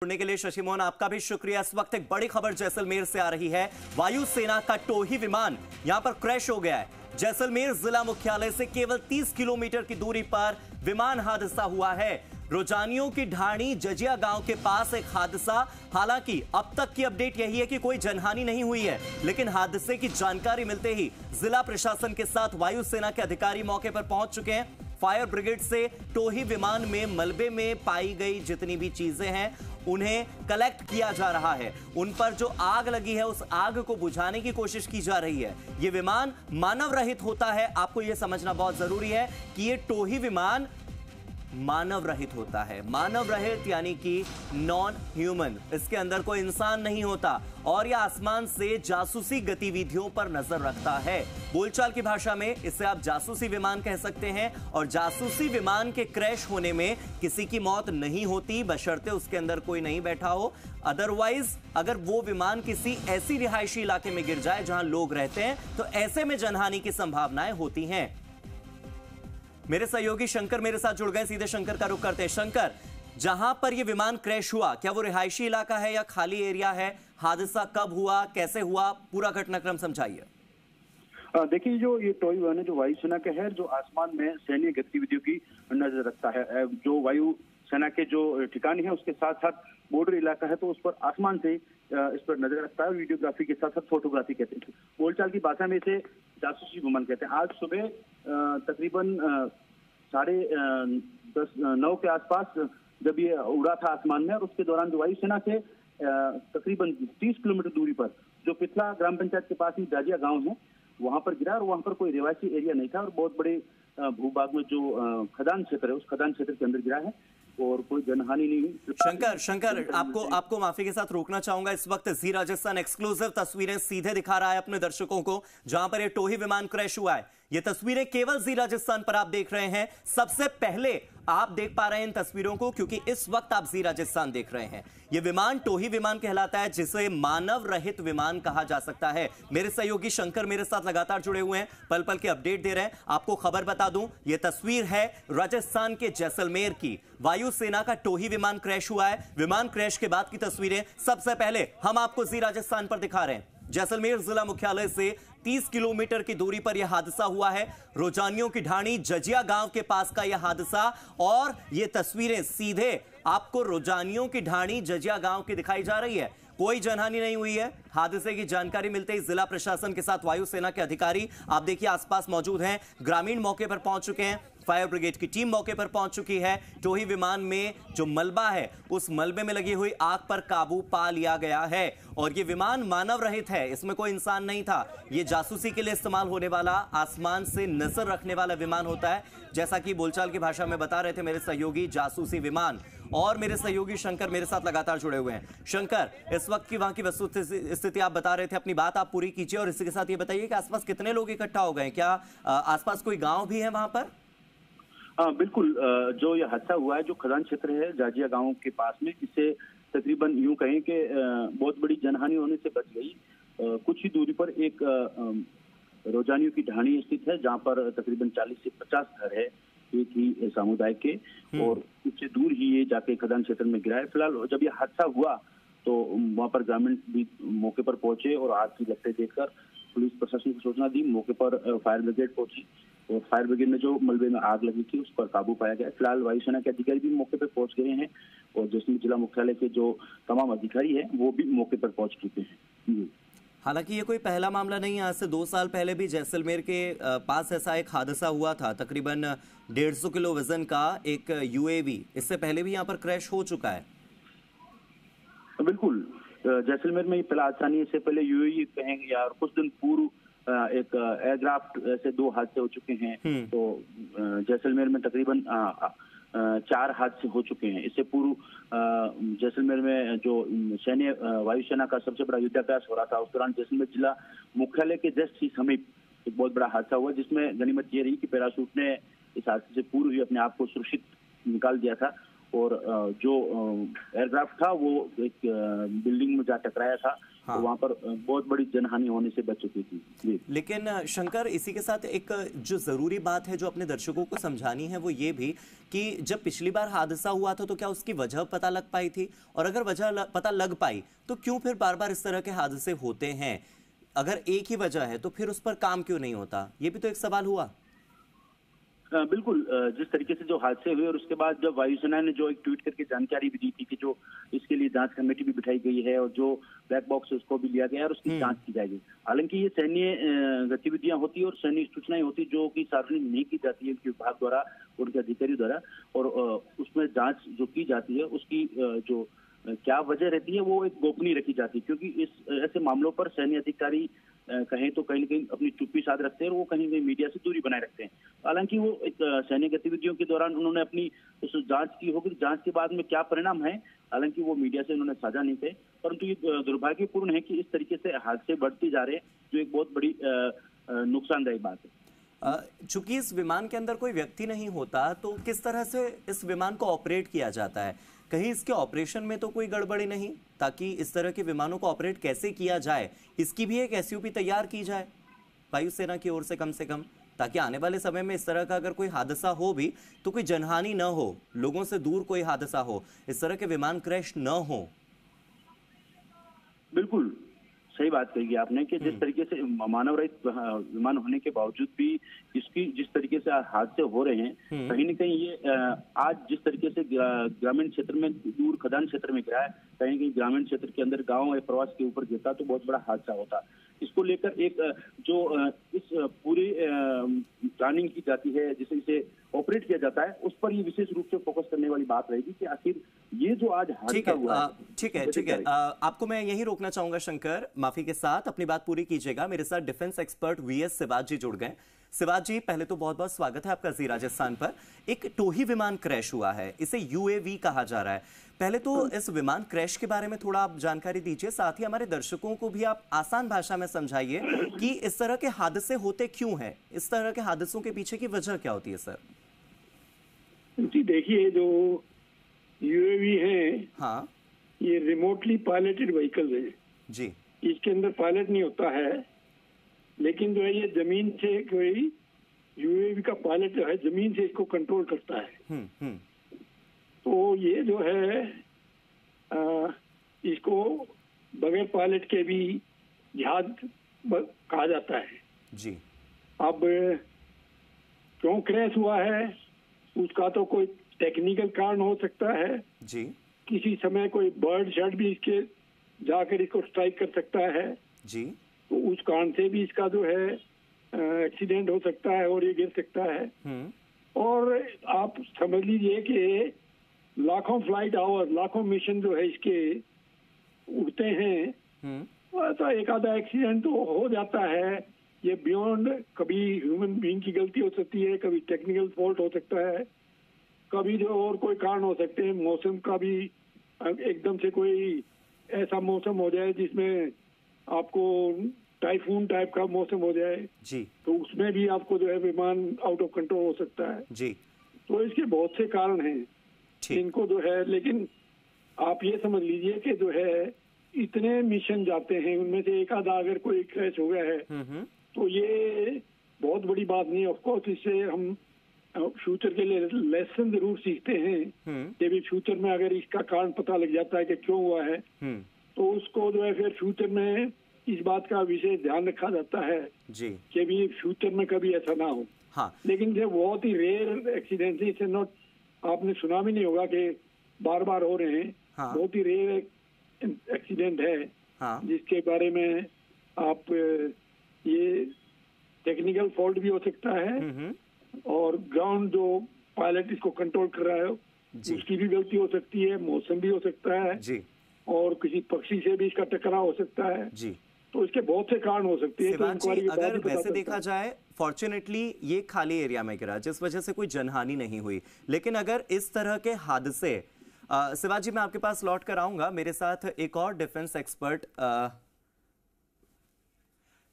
जुड़ने के लिए शशि मोहन आपका भी शुक्रिया। इस वक्त एक बड़ी खबर जैसलमेर से आ रही है। वायुसेना का टोही विमान यहां पर क्रैश हो गया है। जैसलमेर जिला मुख्यालय से केवल 30 किलोमीटर की दूरी पर विमान हादसा हुआ है। रोजानियों की ढाणी जजिया गांव के पास एक हादसा। हालांकि अब तक की अपडेट यही है कि कोई जनहानि नहीं हुई है, लेकिन हादसे की जानकारी मिलते ही जिला प्रशासन के साथ वायुसेना के अधिकारी मौके पर पहुंच चुके हैं। फायर ब्रिगेड से टोही विमान में मलबे में पाई गई जितनी भी चीजें हैं उन्हें कलेक्ट किया जा रहा है। उन पर जो आग लगी है उस आग को बुझाने की कोशिश की जा रही है। यह विमान मानव रहित होता है। आपको यह समझना बहुत जरूरी है कि यह टोही विमान मानव रहित होता है। मानव रहित यानी कि नॉन ह्यूमन, इसके अंदर कोई इंसान नहीं होता और यह आसमान से जासूसी गतिविधियों पर नजर रखता है। बोलचाल की भाषा में इसे आप जासूसी विमान कह सकते हैं। और जासूसी विमान के क्रैश होने में किसी की मौत नहीं होती बशर्ते उसके अंदर कोई नहीं बैठा हो। अदरवाइज अगर वो विमान किसी ऐसी रिहायशी इलाके में गिर जाए जहां लोग रहते हैं तो ऐसे में जनहानि की संभावनाएं होती हैं। मेरे सहयोगी शंकर मेरे साथ जुड़ गए, सीधे शंकर का रुख करते हैं। शंकर, जहां पर यह विमान क्रैश हुआ, क्या वो रिहायशी इलाका है या खाली एरिया है? हादसा कब हुआ, कैसे हुआ, पूरा घटनाक्रम समझाइए। देखिए, जो ये टोही विमान है जो वायुसेना का है, जो आसमान में सैन्य गतिविधियों की नजर रखता है। जो वायुसेना के जो ठिकाने हैं उसके साथ साथ बॉर्डर इलाका है, तो उस पर आसमान से इस पर नजर रखता है। वीडियोग्राफी के साथ साथ फोटोग्राफी कहते हैं। बोलचाल की भाषा में इसे जासूसी विमान कहते हैं। आज सुबह तकरीबन 9:30 के आसपास जब ये उड़ा था आसमान में, और उसके दौरान जो वायुसेना से तकरीबन 30 किलोमीटर दूरी पर जो पिथला ग्राम पंचायत के पास ही जाजिया गांव है, वहां पर गिरा। और वहां पर कोई रिहायशी एरिया नहीं था और बहुत बड़े भूभाग में जो खदान क्षेत्र है उस खदान क्षेत्र के अंदर गिरा है और कोई जनहानि नहीं हुई। शंकर आपको माफी के साथ रोकना चाहूंगा। इस वक्त जी राजस्थान एक्सक्लूसिव तस्वीरें सीधे दिखा रहा है अपने दर्शकों को जहां पर यह टोही विमान क्रैश हुआ है। ये तस्वीरें केवल जी राजस्थान पर आप देख रहे हैं। सबसे पहले आप देख पा रहे हैं इन तस्वीरों को क्योंकि इस वक्त आप जी राजस्थान देख रहे हैं। यह विमान टोही विमान कहलाता है, जिसे मानव रहित विमान कहा जा सकता है। मेरे सहयोगी शंकर मेरे साथ लगातार जुड़े हुए हैं, पल पल के अपडेट दे रहे हैं। आपको खबर बता दूं, यह तस्वीर है राजस्थान के जैसलमेर की। वायुसेना का टोही विमान क्रैश हुआ है। विमान क्रैश के बाद की तस्वीरें सबसे पहले हम आपको जी राजस्थान पर दिखा रहे हैं। जैसलमेर जिला मुख्यालय से 30 किलोमीटर की दूरी पर यह हादसा हुआ है। रोजानियों की ढाणी जजिया गांव के पास का यह हादसा, और यह तस्वीरें सीधे आपको रोजानियों की ढाणी जजिया गांव की दिखाई जा रही है। कोई जनहानि नहीं हुई है। हादसे की जानकारी मिलते ही जिला प्रशासन के साथ वायुसेना के अधिकारी आप देखिए आसपास मौजूद हैं। ग्रामीण मौके पर पहुंच चुके हैं। फायर ब्रिगेड की टीम मौके पर पहुंच चुकी है। टोही विमान में जो मलबा है उस मलबे में लगी हुई आग पर काबू पा लिया गया है। और यह विमान मानव रहित है, इसमें कोई इंसान नहीं था। यह जासूसी के लिए इस्तेमाल होने वाला आसमान से नजर रखने वाला विमान होता है, जैसा कि बोलचाल की भाषा में बता रहे थे मेरे सहयोगी, जासूसी विमान। और मेरे सहयोगी शंकर मेरे साथ लगातार जुड़े हुए हैं। शंकर, इस वक्त की वहां की वस्तु स्थिति आप बता रहे थे, अपनी बात आप पूरी कीजिए और इसी के साथ ये बताइए कि आसपास कितने लोग इकट्ठा हो गए? क्या आसपास कोई गांव भी है वहां पर? हाँ बिल्कुल, जो ये हादसा हुआ है जो खदान क्षेत्र है जाजिया गांव के पास में, इससे तकरीबन यूं कहें कि बहुत बड़ी जनहानि होने से बच गई। कुछ ही दूरी पर एक रोजानियों की ढाणी स्थित है जहां पर तकरीबन 40 से 50 घर है एक ही समुदाय के, और उससे दूर ही ये जाके खदान क्षेत्र में गिरा है। फिलहाल जब ये हादसा हुआ तो वहां पर ग्रामीण भी मौके पर पहुंचे और आग की लपटें देखकर पुलिस प्रशासन को सूचना दी। मौके पर फायर ब्रिगेड पहुंची और फायर ब्रिगेड में जो मलबे में आग लगी थी उस पर काबू पाया गया। फिलहाल वायुसेना के अधिकारी भी मौके पर पहुंच गए हैं और जैसलमेर जिला मुख्यालय के जो तमाम अधिकारी हैं वो भी मौके पर पहुंच चुके हैं। हालांकि ये कोई पहला मामला नहीं है। आज से 2 साल पहले भी जैसलमेर के पास ऐसा एक हादसा हुआ था। तकरीबन 150 किलो वजन का एक यूएवी इससे पहले भी यहाँ पर क्रैश हो चुका है। बिल्कुल, जैसलमेर में पहला हादसा नहीं, इससे पहले यूएवी कहेंगे यार, कुछ दिन पूर्व एक एयरक्राफ्ट ऐसे 2 हादसे हो चुके हैं। तो जैसलमेर में तकरीबन 4 हादसे हो चुके हैं। इससे पूर्व जैसलमेर में जो सैन्य वायुसेना का सबसे बड़ा युद्धाभ्यास हो रहा था, उस दौरान जैसलमेर जिला मुख्यालय के जस्ट ही समीप एक बहुत बड़ा हादसा हुआ, जिसमें गनीमत ये रही कि पैराशूट ने इस हादसे से पूर्व ही अपने आप को सुरक्षित निकाल दिया था और जो एयरक्राफ्ट था वो एक बिल्डिंग में जा टकराया था। हाँ। तो वहां पर बहुत बड़ी जनहानि होने से बच चुकी थी। लेकिन शंकर, इसी के साथ एक जो जरूरी बात है जो अपने दर्शकों को समझानी है वो ये भी कि जब पिछली बार हादसा हुआ था तो क्या उसकी वजह पता लग पाई थी, और अगर वजह पता लग पाई तो क्यों फिर बार बार इस तरह के हादसे होते हैं? अगर एक ही वजह है तो फिर उस पर काम क्यों नहीं होता, ये भी तो एक सवाल हुआ। बिल्कुल, जिस तरीके से जो हादसे हुए और उसके बाद जब वायुसेना ने जो एक ट्वीट करके जानकारी भी दी थी कि जो इसके लिए जांच कमेटी भी बिठाई गई है और जो ब्लैक बॉक्स है उसको भी लिया गया है और उसकी जांच की जाएगी। हालांकि ये सैन्य गतिविधियां होती है और सैन्य सूचनाएं होती जो कि सार्वजनिक नहीं की जाती है उनके विभाग द्वारा, उनके अधिकारियों द्वारा, और उसमें जांच जो की जाती है उसकी जो क्या वजह रहती है वो एक गोपनीय रखी जाती है, क्योंकि इस ऐसे मामलों पर सैन्य अधिकारी कहें तो कहीं न कहीं अपनी चुप्पी साध रखते हैं और वो कहीं न कहीं मीडिया से दूरी बनाए रखते हैं। हालांकि वो एक सैन्य गतिविधियों के दौरान उन्होंने अपनी उस जांच की होगी, जांच के बाद में क्या परिणाम है, हालांकि वो मीडिया से उन्होंने साझा नहीं किए। परंतु ये दुर्भाग्यपूर्ण है कि इस तरीके से हादसे बढ़ते जा रहे हैं, जो एक बहुत बड़ी नुकसानदायक बात है। चूंकि इस विमान के अंदर कोई व्यक्ति नहीं होता तो किस तरह से इस विमान को ऑपरेट किया जाता है? कहीं इसके ऑपरेशन में तो कोई गड़बड़ी नहीं, ताकि इस तरह के विमानों को ऑपरेट कैसे किया जाए इसकी भी एक एसयूपी तैयार की जाए वायुसेना की ओर से कम, ताकि आने वाले समय में इस तरह का अगर कोई हादसा हो भी तो कोई जनहानि न हो, लोगों से दूर कोई हादसा हो, इस तरह के विमान क्रैश न हो। बिल्कुल सही बात कही आपने कि जिस तरीके से मानव रहित विमान होने के बावजूद भी इसकी जिस तरीके से हादसे हो रहे हैं, कहीं न कहीं ये आज जिस तरीके से ग्रामीण क्षेत्र में, दूर खदान क्षेत्र में गिरा है, कहीं कहीं ग्रामीण क्षेत्र के अंदर गांव या प्रवास के ऊपर गिरता तो बहुत बड़ा हादसा होता। इसको लेकर एक जो इस पूरी प्लानिंग की जाती है, जिसे इसे ऑपरेट किया जाता है, उस पर ये विशेष रूप से फोकस करने वाली बात रहेगी कि आखिर ये जो आज हादसा हुआ है। ठीक है, आपको मैं यही रोकना चाहूंगा शंकर, माफी के साथ अपनी बात पूरी कीजिएगा। मेरे साथ डिफेंस एक्सपर्ट वीएस सिवाज जी जुड़ गए। सिवाज जी, पहले तो बहुत बहुत स्वागत है आपका जी राजस्थान पर। एक टोही विमान क्रैश हुआ है, इसे यूएवी कहा जा रहा है। पहले तो इस विमान क्रैश के बारे में थोड़ा आप जानकारी दीजिए, साथ ही हमारे दर्शकों को भी आप आसान भाषा में समझाइए कि इस तरह के हादसे होते क्यों हैं, इस तरह के हादसों के पीछे की वजह क्या होती है सर? जी देखिए, जो यूएवी है, हाँ, ये रिमोटली पायलटेड व्हीकल है जी। इसके अंदर पायलट नहीं होता है, लेकिन जो है ये जमीन से कोई यूएवी का पायलट जो है जमीन से इसको कंट्रोल करता है। तो ये जो है इसको बगैर पायलट के भी जहाज कहा जाता है जी। अब क्यों क्रैश हुआ है उसका तो कोई टेक्निकल कारण हो सकता है जी। किसी समय कोई बर्ड शर्ट भी इसके जाकर इसको स्ट्राइक कर सकता है जी। तो उस कारण से भी इसका जो है एक्सीडेंट हो सकता है और ये गिर सकता है। और आप समझ लीजिए कि लाखों फ्लाइट आवर, लाखों मिशन जो है इसके उड़ते हैं, तो एक आधा एक्सीडेंट तो हो जाता है। ये बियॉन्ड, कभी ह्यूमन बीइंग की गलती हो सकती है, कभी टेक्निकल फॉल्ट हो सकता है, कभी जो और कोई कारण हो सकते हैं, मौसम का भी एकदम से कोई ऐसा मौसम हो जाए जिसमें आपको टाइफून टाइप का मौसम हो जाए जी, तो उसमें भी आपको जो है विमान आउट ऑफ कंट्रोल हो सकता है जी। तो इसके बहुत से कारण हैं इनको जो है, लेकिन आप ये समझ लीजिए कि जो है इतने मिशन जाते हैं, उनमें से एक आधा अगर कोई क्रैश हो गया है तो ये बहुत बड़ी बात नहीं है। ऑफकोर्स इससे हम फ्यूचर के लिए लेसन जरूर सीखते हैं कि भी फ्यूचर में अगर इसका कारण पता लग जाता है कि क्यों हुआ है तो उसको जो है फिर फ्यूचर में इस बात का विशेष ध्यान रखा जाता है जी कि भी फ्यूचर में कभी ऐसा ना हो। हाँ। लेकिन ये बहुत ही रेयर एक्सीडेंट है, इसे नॉट, आपने सुना भी नहीं होगा कि बार बार हो रहे हैं। हाँ। बहुत ही रेयर एक्सीडेंट है। हाँ। जिसके बारे में आप ये टेक्निकल फॉल्ट भी हो सकता है और ग्राउंड जो पायलट इसको कंट्रोल कर रहा है उसकी भी गलती हो सकती है, मौसम भी हो सकता है जी, और किसी पक्षी से भी इसका टकराव हो सकता है जी। तो इसके बहुत से कारण हो सकते हैं। तो अगर वैसे देखा जाए फॉर्चुनेटली ये खाली एरिया में गिरा जिस वजह से कोई जनहानि नहीं हुई, लेकिन अगर इस तरह के हादसे, शिवाजी मैं आपके पास लौट कर आऊंगा, मेरे साथ एक और डिफेंस एक्सपर्ट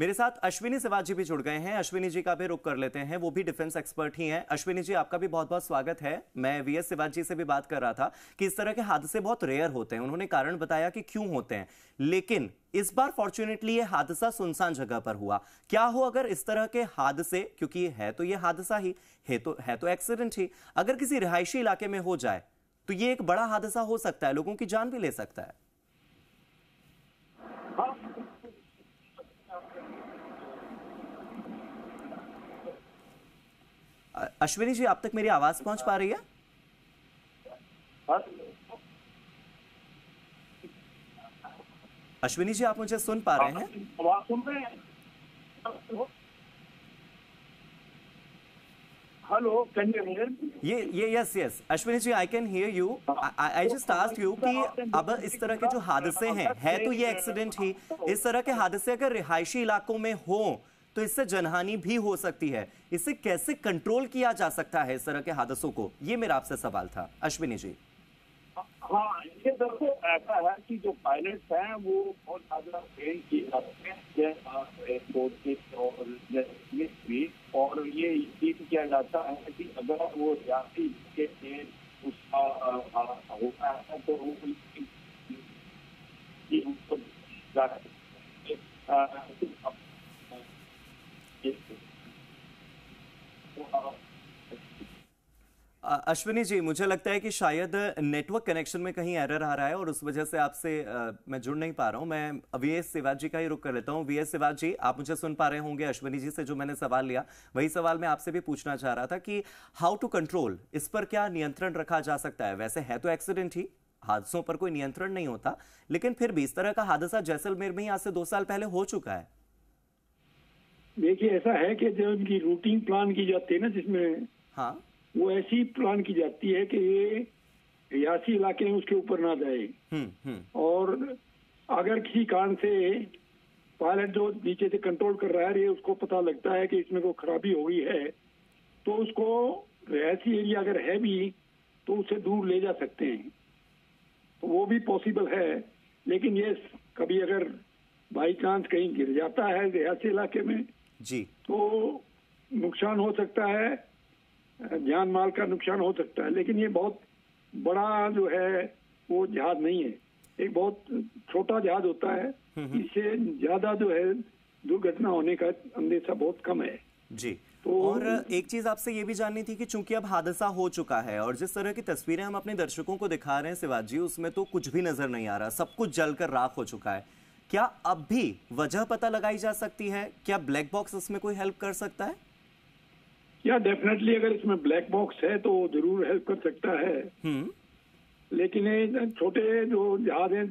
मेरे साथ अश्विनी सिवाज जी भी जुड़ गए हैं। अश्विनी जी का भी रुख कर लेते हैं, वो भी डिफेंस एक्सपर्ट ही हैं। अश्विनी जी, आपका भी बहुत बहुत स्वागत है। मैं वीएस सिवाज जी से भी बात कर रहा था कि इस तरह के हादसे बहुत रेयर होते हैं। उन्होंने कारण बताया कि क्यों होते हैं, लेकिन इस बार फॉर्चुनेटली ये हादसा सुनसान जगह पर हुआ। क्या हो अगर इस तरह के हादसे, क्योंकि है तो ये हादसा ही है तो एक्सीडेंट ही, अगर किसी रिहायशी इलाके में हो जाए तो ये एक बड़ा हादसा हो सकता है, लोगों की जान भी ले सकता है। अश्विनी जी, आप तक मेरी आवाज पहुंच पा रही है? अश्विनी जी, आप मुझे सुन पा रहे हैं? आवाज सुन रहे हैं? Hello, can you hear? Yes Ashwini ji, I can hear you. I just asked you कि अब इस तरह के जो हादसे हैं, है तो ये एक्सीडेंट ही, इस तरह के हादसे अगर रिहायशी इलाकों में हो तो इससे जनहानि भी हो सकती है। इसे कैसे कंट्रोल किया जा सकता है, इस तरह के हादसों को? ये मेरा आपसे सवाल था अश्विनी जी। हाँ, ये देखो, ऐसा है कि जो पायलट्स हैं वो बहुत ज्यादा ट्रेन किए जाते हैं और ये किया जाता है कि अगर वो यात्री के उसका होता है तो वो अश्विनी जी, मुझे लगता है कि शायद नेटवर्क कनेक्शन में कहीं एरर आ रहा है और उस वजह से आपसे मैं जुड़ नहीं पा रहा हूं। मैं वीएस सिवाज जी का ही रुख कर लेता हूं। वीएस सिवाज जी, आप मुझे सुन पा रहे होंगे। अश्विनी जी से जो मैंने सवाल लिया, वही सवाल मैं आपसे भी पूछना चाह रहा था कि हाउ टू कंट्रोल, इस पर क्या नियंत्रण रखा जा सकता है? वैसे है तो एक्सीडेंट ही, हादसों पर कोई नियंत्रण नहीं होता, लेकिन फिर भी इस तरह का हादसा जैसलमेर में ही आज से 2 साल पहले हो चुका है। देखिए, ऐसा है कि जब इनकी रूटीन प्लान की जाती है ना, जिसमें हाँ, वो ऐसी प्लान की जाती है कि ये रियासी इलाके में उसके ऊपर ना जाए। और अगर किसी कारण से पायलट जो नीचे से कंट्रोल कर रहा है, ये उसको पता लगता है कि इसमें कोई खराबी हो गई है, तो उसको रियासी एरिया अगर है भी तो उसे दूर ले जा सकते हैं, तो वो भी पॉसिबल है। लेकिन ये कभी अगर बाई चांस कहीं गिर जाता है रियासी इलाके में जी, तो नुकसान हो सकता है, जान माल का नुकसान हो सकता है। लेकिन ये बहुत बड़ा जो है वो जहाज नहीं है, एक बहुत छोटा जहाज होता है, इससे ज्यादा जो है दुर्घटना होने का अंदेशा बहुत कम है जी। तो और एक चीज आपसे ये भी जाननी थी कि चूंकि अब हादसा हो चुका है और जिस तरह की तस्वीरें हम अपने दर्शकों को दिखा रहे हैं सिवाज जी, उसमें तो कुछ भी नजर नहीं आ रहा, सब कुछ जलकर राख हो चुका है। क्या अब भी वजह पता लगाई जा सकती है? क्या ब्लैक बॉक्स इसमें कोई हेल्प कर सकता है? या डेफिनेटली अगर इसमें ब्लैक बॉक्स है तो जरूर हेल्प कर सकता है। लेकिन ये छोटे जो जहाज हैं,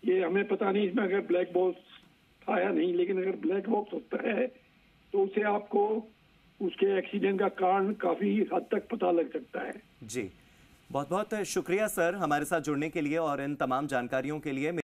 ये हमें पता नहीं इसमें अगर ब्लैक बॉक्स था या नहीं, लेकिन अगर ब्लैक बॉक्स होता है तो उसे आपको उसके एक्सीडेंट का कारण काफी हद तक पता लग सकता है। जी, बहुत बहुत शुक्रिया सर हमारे साथ जुड़ने के लिए और इन तमाम जानकारियों के लिए।